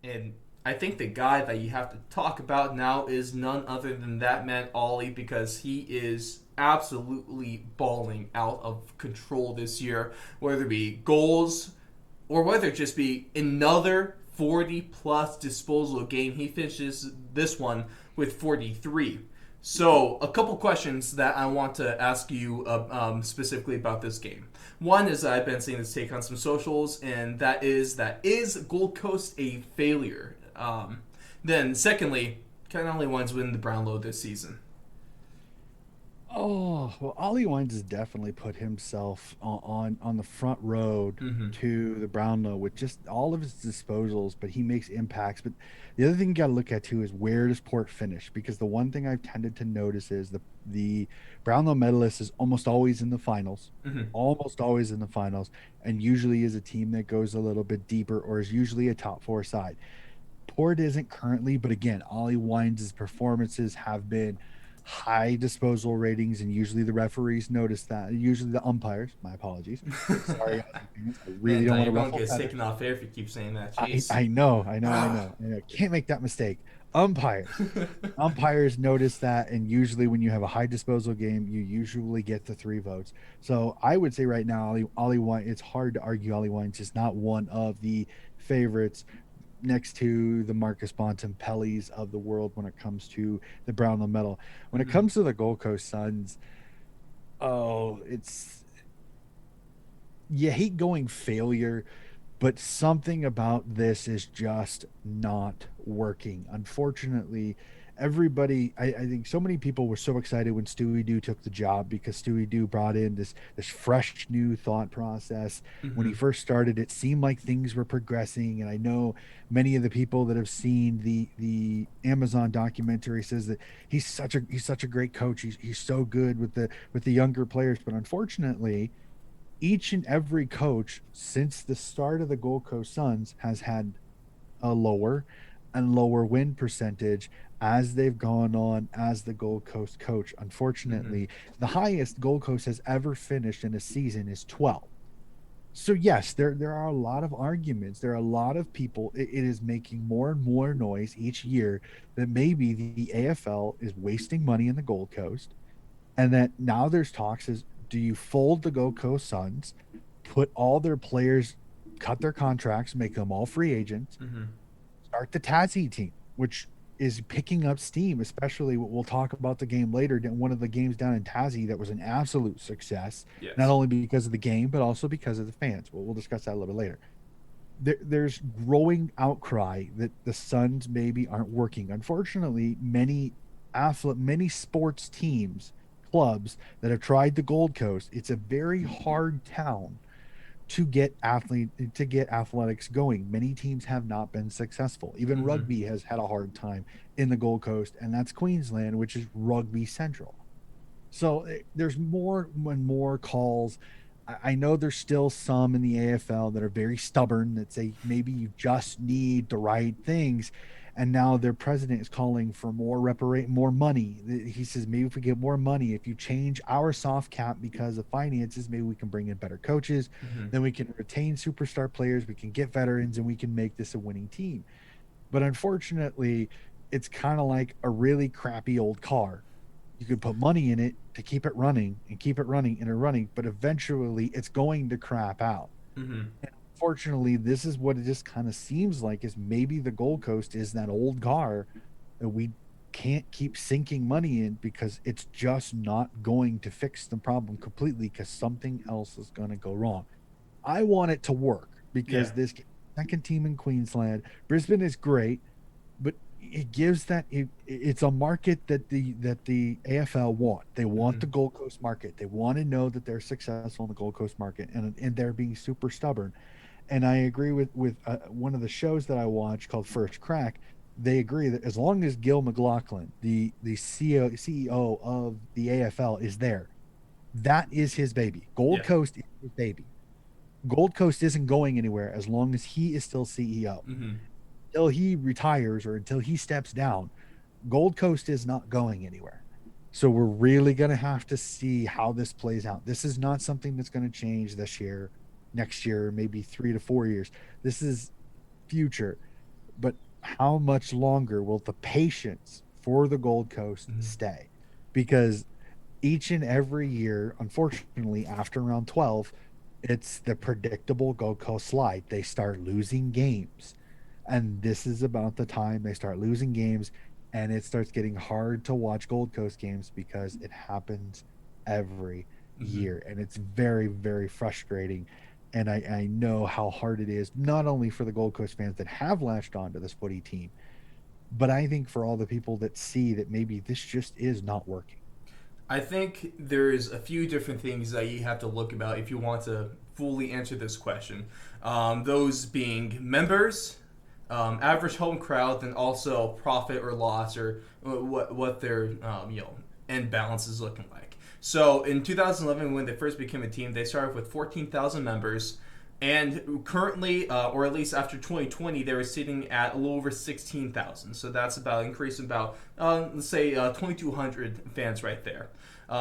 And I think the guy that you have to talk about now is none other than that man Ollie, because he is absolutely balling out of control this year, whether it be goals or whether it just be another 40 plus disposal game. He finishes this one with 43. So, a couple questions that I want to ask you specifically about this game. One is I've been seeing this take on some socials, and that is Gold Coast a failure? Then, secondly, can Ollie Wines win the Brownlow this season? Oh, well, Ollie Wines has definitely put himself on the front road Mm-hmm. to the Brownlow with just all of his disposals, but he makes impacts. But the other thing you got to look at too is where does Port finish? Because the one thing I've tended to notice is the Brownlow medalist is Mm-hmm. almost always in the finals, and usually is a team that goes a little bit deeper or is usually a top four side. Port isn't currently, but again, Ollie Wines' performances have been high disposal ratings, and usually the referees notice that. Usually the umpires, my apologies. Sorry, Aussie fans, I really Man, don't want you're to going to ruffle get taken feathers. off air if you keep saying that. I, Jeez. I know, Ah. I know. Can't make that mistake. Umpires. Umpires notice that, and usually when you have a high disposal game, you usually get the three votes. So I would say right now, Ollie Wine, it's hard to argue Ollie Wines is not one of the favorites next to the Marcus Bontempellis of the world when it comes to the Brownlow medal. When it Mm-hmm. comes to the Gold Coast Suns, oh, it's you hate going failure, but something about this is just not working. Unfortunately, I think so many people were so excited when Stewie Doo took the job because Stewie Doo brought in this fresh new thought process. When Mm-hmm. he first started, it seemed like things were progressing. And I know many of the people that have seen the Amazon documentary says that he's such a great coach. He's so good with the younger players. But unfortunately, each and every coach since the start of the Gold Coast Suns has had a lower and lower win percentage as they've gone on as the Gold Coast coach. Mm-hmm. Unfortunately, the highest Gold Coast has ever finished in a season is 12. So yes, there are a lot of arguments. There are a lot of people. It is making more and more noise each year that maybe the AFL is wasting money in the Gold Coast, and that now there's talks is do you fold the Gold Coast Suns, put all their players, cut their contracts, make them all free agents, Mm-hmm. start the Tassie team, which is picking up steam, especially we'll talk about the game later. One of the games down in Tassie that was an absolute success, not Yes. only because of the game, but also because of the fans. We'll discuss that a little bit later. There's growing outcry that the Suns maybe aren't working. Unfortunately, many sports teams, clubs that have tried the Gold Coast, it's a very hard town to get athletics going. Many teams have not been successful. Even Mm-hmm. rugby has had a hard time in the Gold Coast, and that's Queensland, which is rugby central. So there's more and more calls. I know there's still some in the AFL that are very stubborn that say maybe you just need the right things. And now their president is calling for more money. He says maybe if we get more money, if you change our soft cap because of finances, maybe we can bring in better coaches, Mm-hmm. then we can retain superstar players, we can get veterans, and we can make this a winning team. But unfortunately, it's kind of like a really crappy old car. You could put money in it to keep it running and keep it running and running, but eventually it's going to crap out. Mm-hmm. And unfortunately, this is what it just kind of seems like is maybe the Gold Coast is that old car that we can't keep sinking money in because it's just not going to fix the problem completely because something else is going to go wrong. I want it to work Yeah. because this second team in Queensland, Brisbane is great, but it gives it's a market that the AFL want. They want Mm-hmm. the Gold Coast market. They want to know that they're successful in the Gold Coast market, and they're being super stubborn. And I agree with one of the shows that I watch called First Crack. They agree that as long as Gil McLaughlin, the CEO of the AFL, is there, that is his baby. Gold Yeah. Coast is his baby. Gold Coast isn't going anywhere as long as he is still CEO. Mm-hmm. Until he retires or until he steps down, Gold Coast is not going anywhere. So we're really going to have to see how this plays out. This is not something that's going to change this year, next year, maybe 3 to 4 years. This is future. but how much longer will the patience for the Gold Coast Mhm. stay? Because each and every year, unfortunately, after round 12, it's the predictable Gold Coast slide. They start losing games. And this is about the time they start losing games, and it starts getting hard to watch Gold Coast games because it happens every Mhm. year. And it's very, very frustrating. And I know how hard it is, not only for the Gold Coast fans that have latched on to this footy team, but I think for all the people that see that maybe this just is not working. I think there's a few different things that you have to look about if you want to fully answer this question. Those being members, average home crowd, and also profit or loss, or what their end balance is looking like. So in 2011, when they first became a team, they started with 14,000 members. And currently, or at least after 2020, they were sitting at a little over 16,000. So that's about an increase of about, let's say, 2,200 fans right there.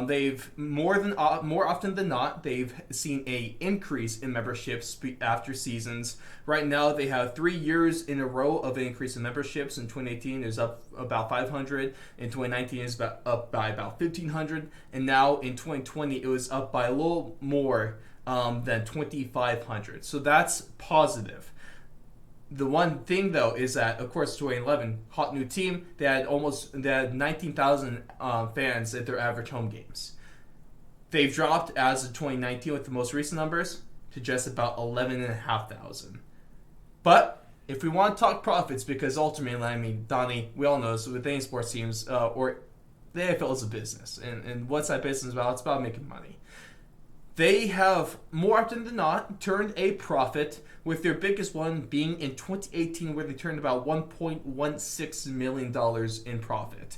They've more often than not, they've seen a increase in memberships after seasons. Right now, they have 3 years in a row of an increase in memberships. In 2018, it was up about 500. In 2019, it was up by about 1,500, and now in 2020, it was up by a little more than 2,500. So that's positive. The one thing though is that, of course, 2011 hot new team. They had 19,000 fans at their average home games. They've dropped as of 2019 with the most recent numbers to just about 11,500. But if we want to talk profits, because ultimately, I mean, Donnie, we all know this with any sports teams, or the AFL is a business, and what's that business about? It's about making money. They have more often than not turned a profit, with their biggest one being in 2018, where they turned about $1.16 million in profit.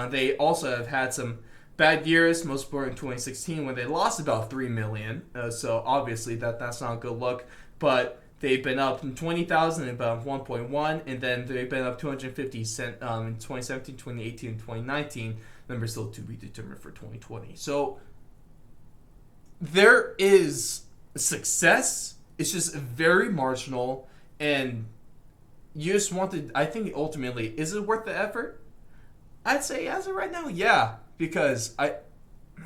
They also have had some bad years, most important in 2016 when they lost about 3 million. So obviously that's not a good look. But they've been up from 20,000 and about 1.1, and then they've been up 250 cent in 2017, 2018, and 2019. Numbers still to be determined for 2020. So there is success. It's just very marginal, and you just want to. I think ultimately, is it worth the effort? I'd say as of right now, yeah, because I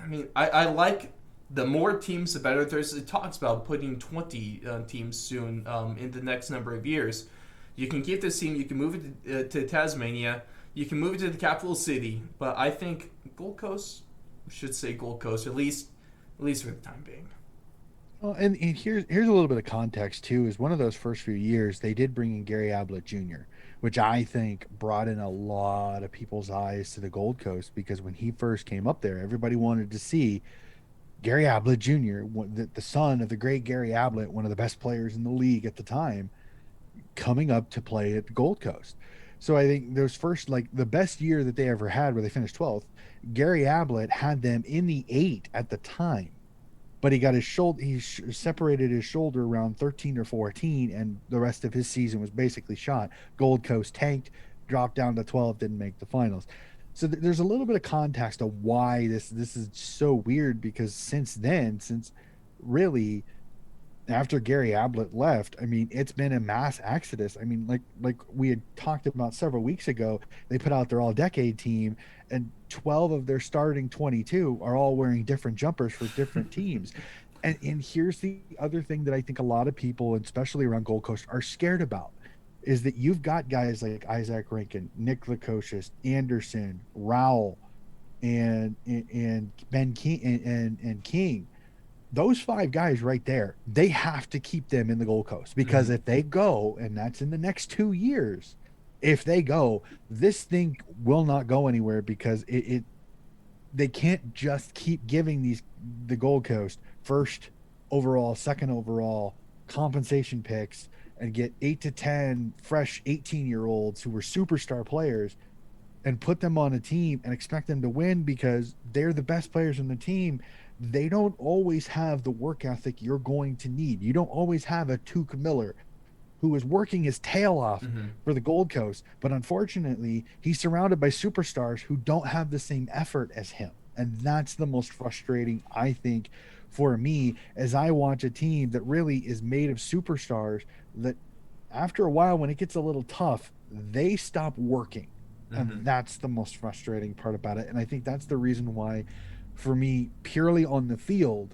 mean, I like the more teams, the better. There's it talks about putting 20 teams soon in the next number of years. You can keep this team. You can move it to Tasmania. You can move it to the capital city. But I think Gold Coast should say Gold Coast at least for the time being. Well, and here's a little bit of context too. Is one of those first few years they did bring in Gary Ablett Jr., which I think brought in a lot of people's eyes to the Gold Coast because when he first came up there, everybody wanted to see Gary Ablett Jr., the son of the great Gary Ablett, one of the best players in the league at the time, coming up to play at the Gold Coast. So I think those first, like the best year that they ever had, where they finished 12th, Gary Ablett had them in the eight at the time, but he got his shoulder, separated his shoulder around 13 or 14, and the rest of his season was basically shot. Gold Coast tanked, dropped down to 12, didn't make the finals. So there's a little bit of context of why this is so weird because since then, since really after Gary Ablett left, I mean, it's been a mass exodus. I mean, like we had talked about several weeks ago, they put out their all decade team, and 12 of their starting 22 are all wearing different jumpers for different teams. And here's the other thing that I think a lot of people, especially around Gold Coast, are scared about is that you've got guys like Isaac Rankin, Nick Lukosius, Anderson, Rowell, and Ben King and King. Those five guys right there, they have to keep them in the Gold Coast because Mm-hmm. if they go, and that's in the next 2 years, if they go, this thing will not go anywhere because it they can't just keep giving the Gold Coast first overall, second overall compensation picks and get 8 to 10 fresh 18-year-olds who were superstar players and put them on a team and expect them to win because they're the best players in the team. They don't always have the work ethic you're going to need. You don't always have a Tuke Miller who is working his tail off Mm-hmm. for the Gold Coast, but unfortunately, he's surrounded by superstars who don't have the same effort as him. And that's the most frustrating, I think, for me as I watch a team that really is made of superstars that after a while, when it gets a little tough, they stop working. Mm-hmm. And that's the most frustrating part about it. And I think that's the reason why, for me, purely on the field,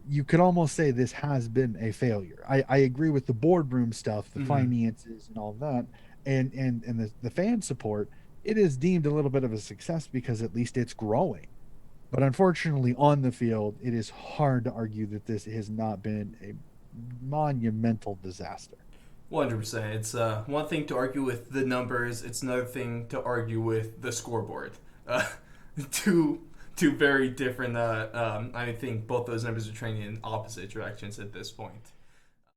you could almost say this has been a failure. I agree with the boardroom stuff, the Mm-hmm. finances and all that, and the fan support. It is deemed a little bit of a success because at least it's growing. But unfortunately, on the field, it is hard to argue that this has not been a monumental disaster. 100%. It's one thing to argue with the numbers. It's another thing to argue with the scoreboard. Uh, two two very different. I think both those numbers are trending in opposite directions at this point.